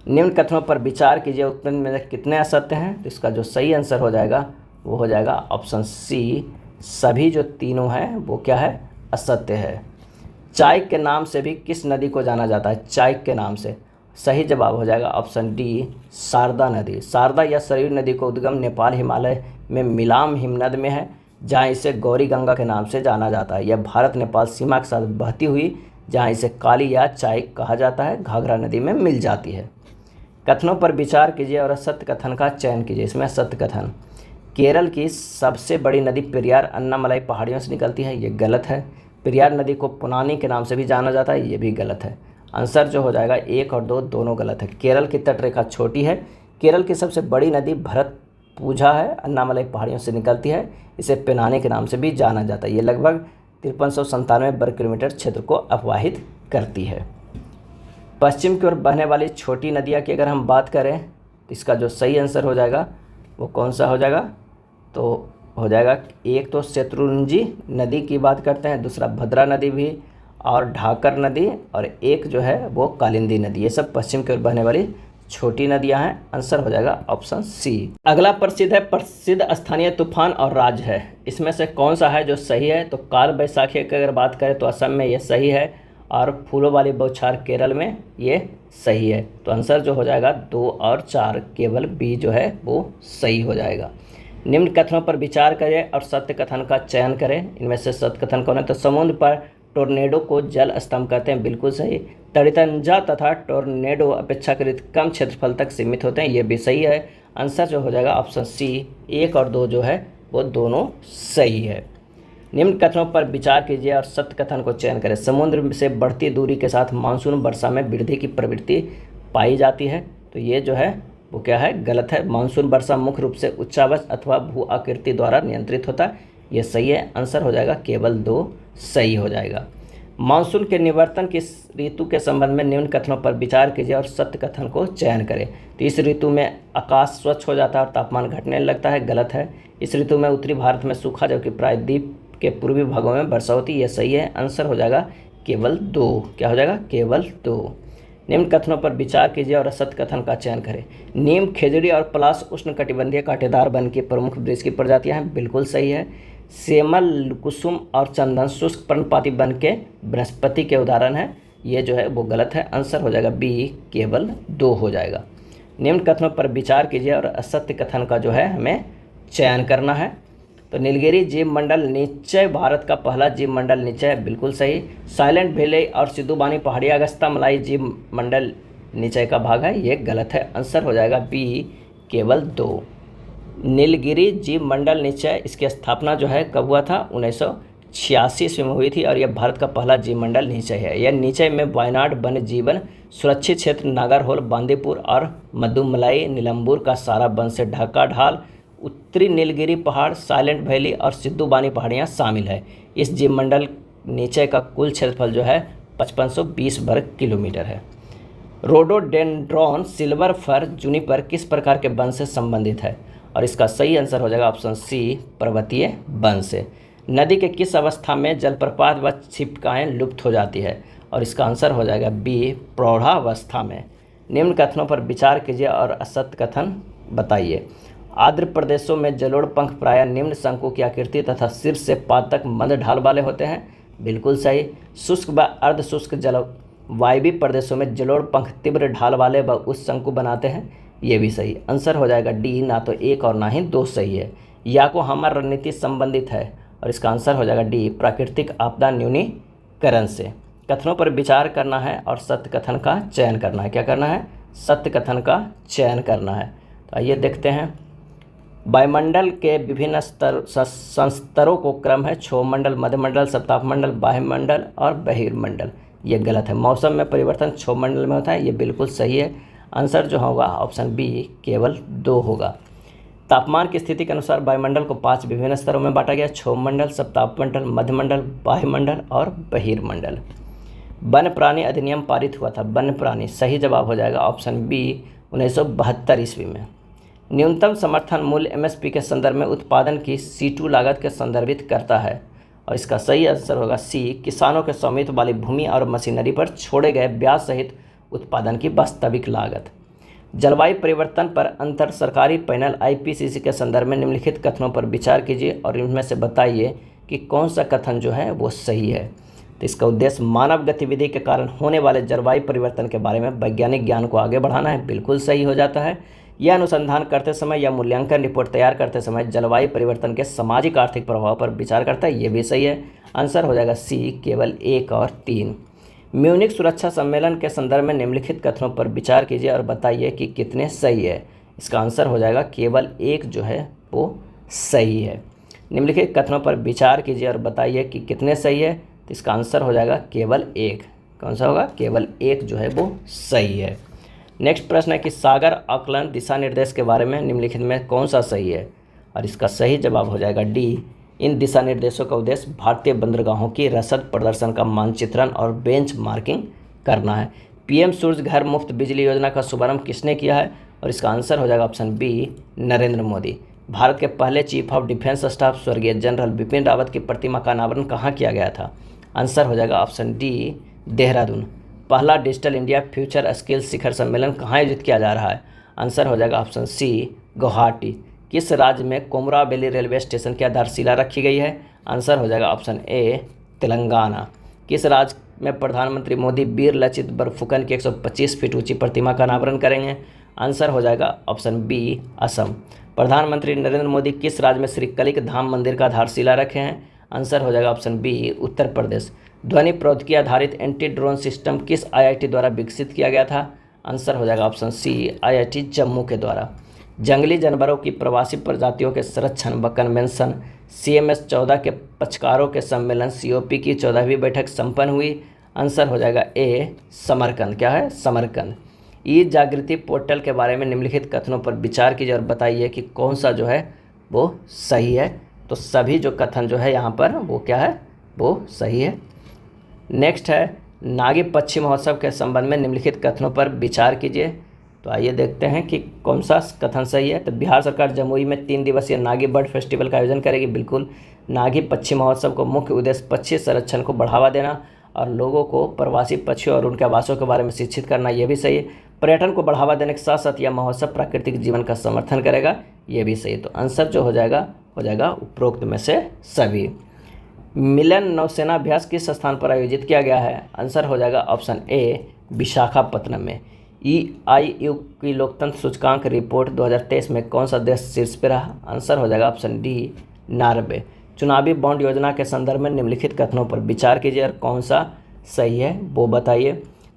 निम्न कथनों पर विचार कीजिए, उत्तर में कितने असत्य हैं। तो इसका जो सही आंसर हो जाएगा वो हो जाएगा ऑप्शन सी, सभी जो तीनों हैं वो क्या है? असत्य है। चाय के नाम से भी किस नदी को जाना जाता है? चाय के नाम से सही जवाब हो जाएगा ऑप्शन डी, शारदा नदी। शारदा या सरयू नदी को उद्गम नेपाल हिमालय में मिलाम हिमनद में है, जहाँ इसे गौरी गंगा के नाम से जाना जाता है। यह भारत नेपाल सीमा के साथ बहती हुई, जहाँ इसे काली या चाय कहा जाता है, घाघरा नदी में मिल जाती है। कथनों पर विचार कीजिए और असत्य कथन का चयन कीजिए। इसमें असत्य कथन, केरल की सबसे बड़ी नदी पेरियार अन्नामलाई पहाड़ियों से निकलती है, ये गलत है। पेरियार नदी को पुनानी के नाम से भी जाना जाता है, ये भी गलत है। आंसर जो हो जाएगा 1 और 2 दोनों गलत है। केरल की तटरेखा छोटी है। केरल की सबसे बड़ी नदी भरतपुझा है, अन्नामलाई पहाड़ियों से निकलती है, इसे पेनानी के नाम से भी जाना जाता है। ये लगभग 5397 वर्ग किलोमीटर क्षेत्र को अपवाहित करती है। पश्चिम की ओर बहने वाली छोटी नदियाँ की अगर हम बात करें तो इसका जो सही आंसर हो जाएगा वो कौन सा हो जाएगा? तो हो जाएगा, एक तो शत्रुंजी नदी की बात करते हैं, दूसरा भद्रा नदी भी, और ढाकर नदी, और एक जो है वो कालिंदी नदी। ये सब पश्चिम की ओर बहने वाली छोटी नदियां हैं। आंसर हो जाएगा ऑप्शन सी। अगला प्रसिद्ध स्थानीय तूफान और राज्य है। इसमें से कौन सा है जो सही है? तो काल बैसाखी की अगर बात करें तो असम में ये सही है, और फूलों वाली बौछार केरल में ये सही है। तो आंसर जो हो जाएगा 2 और 4, केवल बी जो है वो सही हो जाएगा। निम्न कथनों पर विचार करें और सत्य कथन का चयन करें। इनमें से सत्य कथन कौन है? तो समुद्र पर टोर्नेडो को जल स्तंभ कहते हैं, बिल्कुल सही। तड़ितंजा तथा टोर्नेडो अपेक्षाकृत कम क्षेत्रफल तक सीमित होते हैं, ये भी सही है। आंसर जो हो जाएगा ऑप्शन सी, 1 और 2 जो है वो दोनों सही है। निम्न कथनों पर विचार कीजिए और सत्य कथन को चयन करें। समुद्र से बढ़ती दूरी के साथ मानसून वर्षा में वृद्धि की प्रवृत्ति पाई जाती है, तो ये जो है वो क्या है? गलत है। मानसून वर्षा मुख्य रूप से उच्चावच अथवा भू आकृति द्वारा नियंत्रित होता है, ये सही है। आंसर हो जाएगा केवल 2 सही हो जाएगा। मानसून के निवर्तन की ऋतु के संबंध में निम्न कथनों पर विचार कीजिए और सत्य कथन को चयन करें। तो इस ऋतु में आकाश स्वच्छ हो जाता है और तापमान घटने लगता है, गलत है। इस ऋतु में उत्तरी भारत में सूखा, जबकि प्रायद्वीप के पूर्वी भागों में वर्षा होती है, यह सही है। आंसर हो जाएगा केवल 2। क्या हो जाएगा? केवल 2। निम्न कथनों पर विचार कीजिए और असत्य कथन का चयन करें। नीम, खेजड़ी और पलाश उष्णकटिबंधीय कांटेदार वन की प्रमुख वृक्ष की प्रजातियां हैं, बिल्कुल सही है। सेमल, कुसुम और चंदन शुष्क पर्णपाती वन के वनस्पति के उदाहरण हैं, ये जो है वो गलत है। आंसर हो जाएगा बी, केवल 2 हो जाएगा। निम्न कथनों पर विचार कीजिए और असत्य कथन का जो है हमें चयन करना है। तो नीलगिरी जीव मंडल निश्चय भारत का पहला जीव मंडल निश्चय है, बिल्कुल सही। साइलेंट वैली और सिद्धू-बानी पहाड़ी अगस्ता मलाई जीव मंडल निश्चय का भाग है, ये गलत है। आंसर हो जाएगा बी, केवल 2। नीलगिरी जीव मंडल निश्चय, इसकी स्थापना जो है कब हुआ था? 1986 ईस्वी में हुई थी, और यह भारत का पहला जीव मंडल निश्चय है। यह निश्चय में वायनाड वन्य जीवन सुरक्षित क्षेत्र, नागरहोल, बांदीपुर और मदुमलाई नीलम्बूर का सारा वन से ढका ढाल, उत्तरी नीलगिरी पहाड़, साइलेंट वैली और सिद्धू बानी पहाड़ियाँ शामिल है। इस जीव मंडल नीचे का कुल क्षेत्रफल जो है 5520 वर्ग किलोमीटर है। रोडोडेंड्रॉन, सिल्वर फर, जूनिपर किस प्रकार के वन से संबंधित है? और इसका सही आंसर हो जाएगा ऑप्शन सी, पर्वतीय वन से। नदी के किस अवस्था में जलप्रपात व छिपकाएँ लुप्त हो जाती है? और इसका आंसर हो जाएगा बी, प्रौढ़ावस्था में। निम्न कथनों पर विचार कीजिए और असत्य कथन बताइए। आर्द्र प्रदेशों में जलोढ़ पंख प्रायः निम्न शंकु की आकृति तथा शीर्ष से पाद तक मंद ढाल वाले होते हैं, बिल्कुल सही। शुष्क व अर्धशुष्क जलवायवीय प्रदेशों में जलोढ़ पंख तीव्र ढाल वाले व उस शंकु बनाते हैं, ये भी सही। आंसर हो जाएगा डी, ना तो 1 और ना ही 2 सही है। याकोहामा रणनीति संबंधित है, और इसका आंसर हो जाएगा डी, प्राकृतिक आपदा न्यूनीकरण से। कथनों पर विचार करना है और सत्य कथन का चयन करना है। क्या करना है? सत्य कथन का चयन करना है। तो आइए देखते हैं। वायुमंडल के विभिन्न संस्तरों को क्रम है क्षोभमंडल, मध्यमंडल, सप्ताहमंडल, बाह्यमंडल और बहिर्मंडल, ये गलत है। मौसम में परिवर्तन क्षोभमंडल में होता है, ये बिल्कुल सही है। आंसर जो होगा ऑप्शन बी, केवल 2 होगा। तापमान की स्थिति के अनुसार वायुमंडल को 5 विभिन्न स्तरों में बांटा गया, क्षोभमंडल, सप्ताहमंडल, मध्यमंडल, बाह्यमंडल और बहिर्मंडल। वन्य प्राणी अधिनियम पारित हुआ था, वन्य प्राणी, सही जवाब हो जाएगा ऑप्शन बी, 1972 ईस्वी में। न्यूनतम समर्थन मूल्य एमएसपी के संदर्भ में उत्पादन की C2 लागत के संदर्भित करता है, और इसका सही आंसर होगा सी, किसानों के स्वामित्व वाली भूमि और मशीनरी पर छोड़े गए ब्याज सहित उत्पादन की वास्तविक लागत। जलवायु परिवर्तन पर अंतर सरकारी पैनल IPCC के संदर्भ में निम्नलिखित कथनों पर विचार कीजिए और इनमें से बताइए कि कौन सा कथन जो है वो सही है। तो इसका उद्देश्य मानव गतिविधि के कारण होने वाले जलवायु परिवर्तन के बारे में वैज्ञानिक ज्ञान को आगे बढ़ाना है, बिल्कुल सही हो जाता है। यह अनुसंधान करते समय या मूल्यांकन रिपोर्ट तैयार करते समय जलवायु परिवर्तन के सामाजिक आर्थिक प्रभाव पर विचार करता है, ये भी सही है। आंसर हो जाएगा सी, केवल 1 और 3। म्यूनिक सुरक्षा सम्मेलन के संदर्भ में निम्नलिखित कथनों पर विचार कीजिए और बताइए कि कितने सही है। इसका आंसर हो जाएगा केवल 1 जो है वो सही है। निम्नलिखित कथनों पर विचार कीजिए और बताइए कि कितने सही है। तो इसका आंसर हो जाएगा केवल 1। कौन सा होगा? केवल 1 जो है वो सही है। नेक्स्ट प्रश्न है कि सागर आकलन दिशा निर्देश के बारे में निम्नलिखित में कौन सा सही है, और इसका सही जवाब हो जाएगा डी। इन दिशा निर्देशों का उद्देश्य भारतीय बंदरगाहों की रसद प्रदर्शन का मानचित्रण और बेंच मार्किंग करना है। PM सूर्य घर मुफ्त बिजली योजना का शुभारंभ किसने किया है, और इसका आंसर हो जाएगा ऑप्शन बी, नरेंद्र मोदी। भारत के पहले चीफ ऑफ डिफेंस स्टाफ स्वर्गीय जनरल बिपिन रावत की प्रतिमा का अनावरण कहाँ किया गया था? आंसर हो जाएगा ऑप्शन डी, देहरादून। पहला डिजिटल इंडिया फ्यूचर स्किल शिखर सम्मेलन कहाँ आयोजित किया जा रहा है? आंसर हो जाएगा ऑप्शन सी, गुवाहाटी। किस राज्य में कोमरावेली रेलवे स्टेशन की आधारशिला रखी गई है? आंसर हो जाएगा ऑप्शन ए, तेलंगाना। किस राज्य में प्रधानमंत्री मोदी वीर लचित बरफुकन की 125 फीट ऊंची प्रतिमा का अनावरण करेंगे? आंसर हो जाएगा ऑप्शन बी, असम। प्रधानमंत्री नरेंद्र मोदी किस राज्य में श्री कलिक धाम मंदिर का आधारशिला रखे हैं? आंसर हो जाएगा ऑप्शन बी, उत्तर प्रदेश। ध्वनि प्रौद्योगिकी आधारित एंटी ड्रोन सिस्टम किस IIT द्वारा विकसित किया गया था? आंसर हो जाएगा ऑप्शन सी, IIT जम्मू के द्वारा। जंगली जानवरों की प्रवासी प्रजातियों के संरक्षण व कन्वेंशन CMS 14 के पक्षकारों के सम्मेलन COP की 14वीं बैठक संपन्न हुई? आंसर हो जाएगा ए, समरकंद। क्या है? समरकंद। ई जागृति पोर्टल के बारे में निम्नलिखित कथनों पर विचार कीजिए और बताइए कि कौन सा जो है वो सही है। तो सभी जो कथन जो है यहाँ पर वो क्या है, वो सही है। नेक्स्ट है नागी पक्षी महोत्सव के संबंध में निम्नलिखित कथनों पर विचार कीजिए। तो आइए देखते हैं कि कौन सा कथन सही है। तो बिहार सरकार जमुई में 3 दिवसीय नागी बर्ड फेस्टिवल का आयोजन करेगी, बिल्कुल। नागी पक्षी महोत्सव को मुख्य उद्देश्य पक्षी संरक्षण को बढ़ावा देना और लोगों को प्रवासी पक्षियों और उनके आवासों के बारे में शिक्षित करना, ये भी सही है। पर्यटन को बढ़ावा देने के साथ साथ यह महोत्सव प्राकृतिक जीवन का समर्थन करेगा, ये भी सही है। तो आंसर जो हो जाएगा उपरोक्त में से सभी। मिलन नौसेना अभ्यास किस स्थान पर आयोजित किया गया है? आंसर हो जाएगा ऑप्शन ए, विशाखापत्तनम में। EIU की लोकतंत्र सूचकांक रिपोर्ट 2023 में कौन सा देश शीर्ष पे रहा? आंसर हो जाएगा ऑप्शन डी, नॉर्वे। चुनावी बॉन्ड योजना के संदर्भ में निम्नलिखित कथनों पर विचार कीजिए और कौन सा सही है वो बताइए।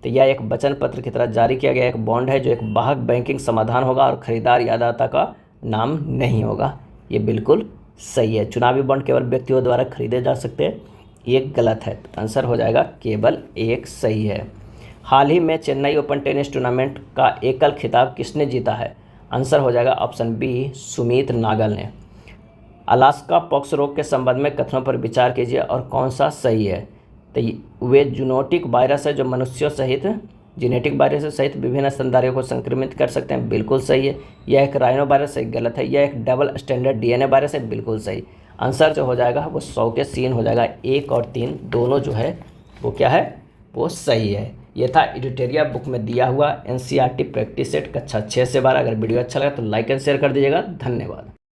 तो यह एक वचन पत्र की तरह जारी किया गया एक बॉन्ड है जो एक वाहक बैंकिंग समाधान होगा और खरीदार या दाता का नाम नहीं होगा, ये बिल्कुल सही है। चुनावी बॉन्ड केवल व्यक्तियों द्वारा खरीदे जा सकते हैं, ये गलत है। आंसर हो जाएगा केवल 1 सही है। हाल ही में चेन्नई ओपन टेनिस टूर्नामेंट का एकल खिताब किसने जीता है? आंसर हो जाएगा ऑप्शन बी, सुमीत नागल ने। अलास्का पॉक्स रोग के संबंध में कथनों पर विचार कीजिए और कौन सा सही है। तो वे जूनोटिक वायरस है जो मनुष्यों सहित जेनेटिक वायरस सहित विभिन्न स्तनधारियों को संक्रमित कर सकते हैं, बिल्कुल सही है। यह एक राइनो वायरस है, गलत है। यह एक डबल स्टैंडर्ड DNA वायरस है, बिल्कुल सही। आंसर जो हो जाएगा वो 100 के सीन हो जाएगा। 1 और 3 दोनों जो है वो क्या है, वो सही है। ये था एडिटोरिया बुक में दिया हुआ NCERT प्रैक्टिस सेट कक्षा 6 से 12। अगर वीडियो अच्छा लगा तो लाइक एंड शेयर कर दीजिएगा। धन्यवाद।